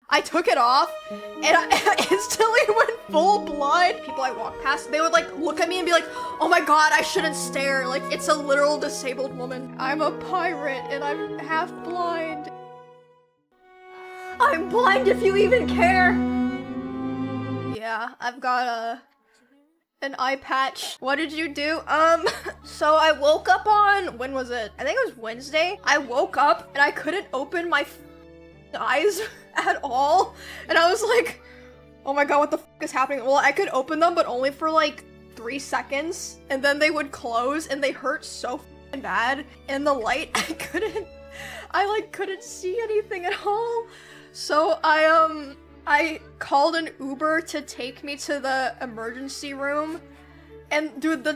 I took it off, and I instantly went full blind. People I walk past, they would like look at me and be like, oh my god, I shouldn't stare. Like, it's a literal disabled woman. I'm a pirate, and I'm half blind. I'm blind if you even care. Yeah, I've got an eye patch. What did you do? So I woke up on, when was it? I think it was Wednesday. I woke up, and I couldn't open my eyes at all, and I was like, oh my god, what the f is happening? Well, I could open them, but only for like 3 seconds, and then they would close, and they hurt so f***ing bad. And the light, I couldn't see anything at all. So I called an Uber to take me to the emergency room, and dude,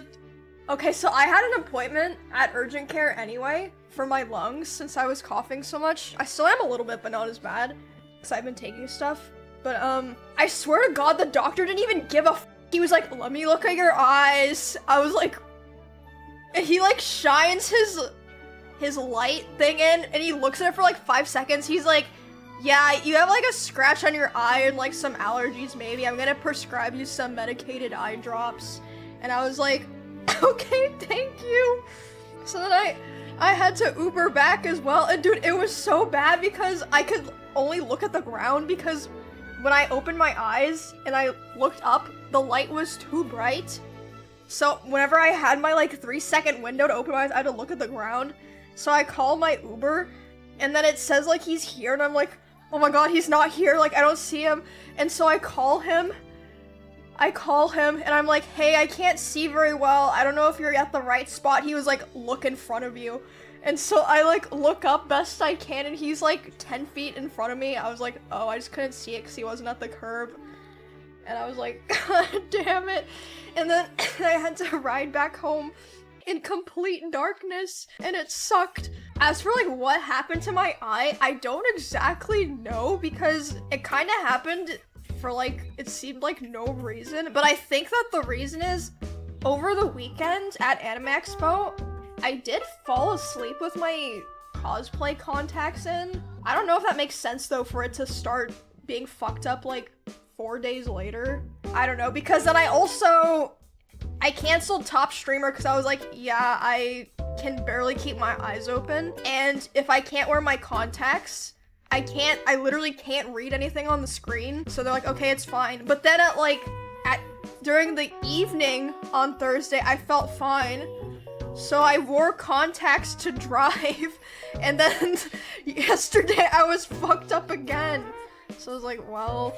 okay, so I had an appointment at urgent care anyway for my lungs since I was coughing so much. I still am a little bit, but not as bad, because I've been taking stuff. But I swear to god, the doctor didn't even give a f. He was like, let me look at your eyes. I was like, he like shines his light thing in, and he looks at it for like 5 seconds. He's like, yeah, you have like a scratch on your eye and like some allergies maybe. I'm gonna prescribe you some medicated eye drops. And I was like, okay, thank you. So then I had to Uber back as well, and dude, it was so bad because I could only look at the ground because when I opened my eyes and I looked up, the light was too bright. So whenever I had my like 3-second window to open my eyes, I had to look at the ground. So I call my Uber, and then it says like he's here, and I'm like, oh my god, he's not here, like I don't see him. And so I call him, and I'm like, hey, I can't see very well. I don't know if you're at the right spot. He was like, look in front of you. And so I like look up best I can, and he's like 10 feet in front of me. I was like, oh, I just couldn't see it because he wasn't at the curb. And I was like, god damn it. And then I had to ride back home in complete darkness, and it sucked. As for like what happened to my eye, I don't exactly know because it kind of happened for like, it seemed like no reason, but I think that the reason is over the weekend at Anime Expo, I did fall asleep with my cosplay contacts in. I don't know if that makes sense though for it to start being fucked up like 4 days later. I don't know, because then I canceled Top Streamer because I was like, yeah, I can barely keep my eyes open, and if I can't wear my contacts, I literally can't read anything on the screen. So they're like, okay, it's fine. But then during the evening on Thursday, I felt fine. So I wore contacts to drive, and then yesterday I was fucked up again. So I was like, well,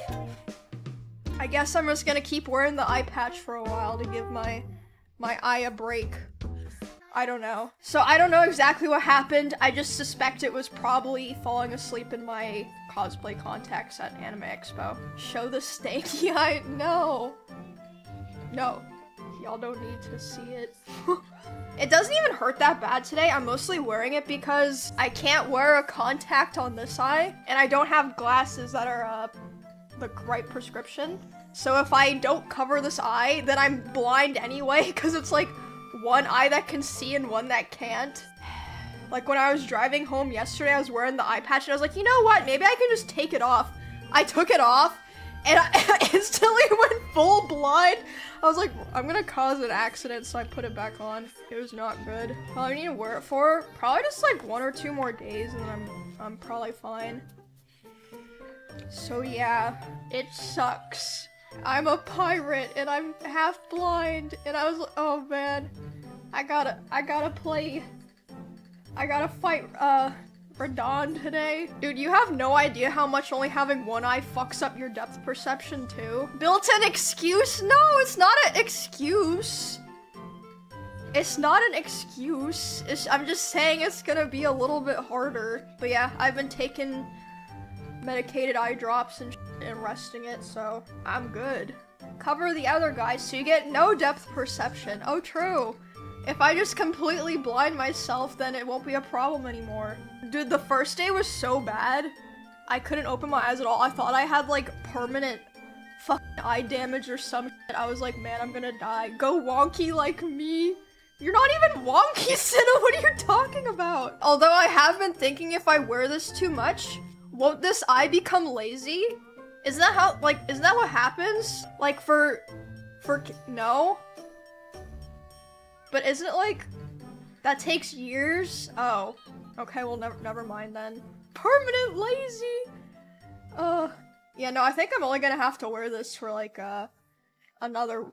I guess I'm just gonna keep wearing the eye patch for a while to give my eye a break. I don't know. So I don't know exactly what happened. I just suspect it was probably falling asleep in my cosplay contacts at Anime Expo. Show the stanky eye? No. No. Y'all don't need to see it. It doesn't even hurt that bad today. I'm mostly wearing it because I can't wear a contact on this eye, and I don't have glasses that are the right prescription. So if I don't cover this eye, then I'm blind anyway, because it's like one eye that can see and one that can't. Like when I was driving home yesterday, I was wearing the eye patch, and I was like, you know what? Maybe I can just take it off. I took it off, and I instantly went full blind. I was like, I'm gonna cause an accident, so I put it back on. It was not good. All I need to wear it for probably just like 1 or 2 more days, and then I'm probably fine. So yeah, it sucks. I'm a pirate, and I'm half blind, and I was, oh man, I gotta fight Radon today. Dude, you have no idea how much only having one eye fucks up your depth perception too. Built-in excuse? No, it's not an excuse. It's not an excuse. I'm just saying it's gonna be a little bit harder. But yeah, I've been taking medicated eye drops and resting it, so I'm good. Cover the other guys so you get no depth perception. Oh, true. If I just completely blind myself, then it won't be a problem anymore. Dude, the first day was so bad. I couldn't open my eyes at all. I thought I had like permanent fucking eye damage or some shit. I was like, man, I'm gonna die. Go wonky like me. You're not even wonky, Cinna. What are you talking about? Although I have been thinking if I wear this too much, won't this eye become lazy? Isn't that how, like, isn't that what happens? Like, no? But isn't it like, that takes years? Oh. Okay, well, never mind then. Permanent lazy! Yeah, no, I think I'm only gonna have to wear this for, like, another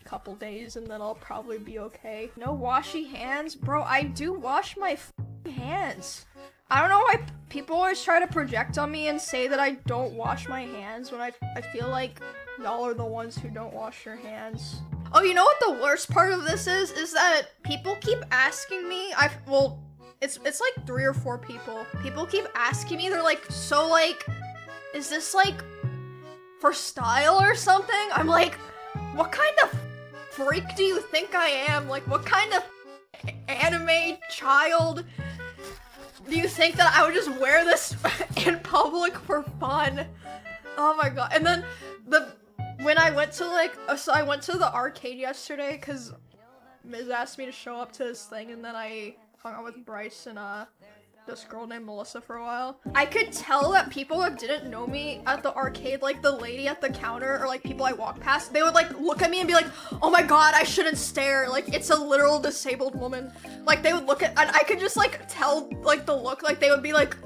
couple days, and then I'll probably be okay. No washy hands? Bro, I do wash my hands. I don't know why people always try to project on me and say that I don't wash my hands when I feel like y'all are the ones who don't wash your hands. Oh, you know what the worst part of this is? Is that people keep asking me, well, it's like 3 or 4 people. People keep asking me, they're like, so like, is this like for style or something? I'm like, what kind of freak do you think I am? Like, what kind of anime child do you think that I would just wear this in public for fun? Oh my god. And then when I went to like, so I went to the arcade yesterday because Miz asked me to show up to this thing, and then I hung out with Bryce and this girl named Melissa for a while. I could tell that people that didn't know me at the arcade, like the lady at the counter or like people I walked past, they would like look at me and be like, oh my god, I shouldn't stare. Like, it's a literal disabled woman. Like, they would look at, and I could just like tell like the look, like they would be like,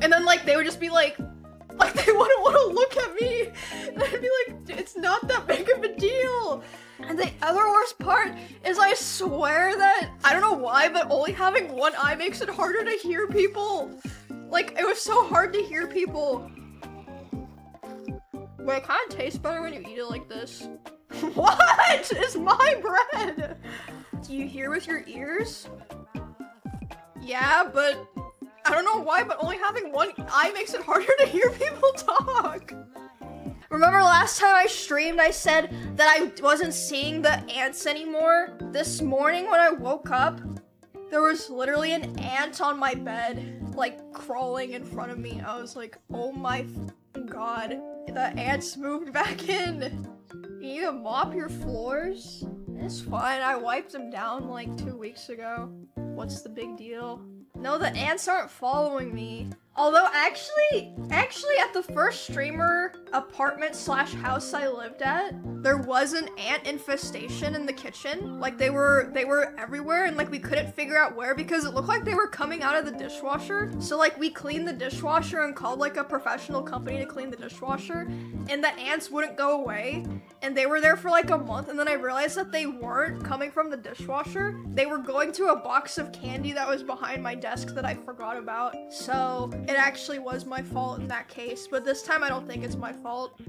and then like they would just be like they wouldn't want to look at me. And I'd be like, it's not that big of a deal. And the other worst part is I swear that, I don't know why, but only having one eye makes it harder to hear people. Like, it was so hard to hear people. Wait, it kind of tastes better when you eat it like this. What is my bread? Do you hear with your ears? Yeah, but I don't know why, but only having one eye makes it harder to hear people talk. Remember last time I streamed, I said that I wasn't seeing the ants anymore? This morning when I woke up, there was literally an ant on my bed, like crawling in front of me. I was like, oh my god, the ants moved back in. You need to mop your floors? It's fine, I wiped them down like 2 weeks ago. What's the big deal? No, the ants aren't following me. Although actually at the first streamer apartment slash house I lived at, there was an ant infestation in the kitchen. Like they were everywhere, and like we couldn't figure out where because it looked like they were coming out of the dishwasher. So like we cleaned the dishwasher and called like a professional company to clean the dishwasher, and the ants wouldn't go away. And they were there for like a month, and then I realized that they weren't coming from the dishwasher. They were going to a box of candy that was behind my desk that I forgot about. So it actually was my fault in that case, but this time I don't think it's my fault.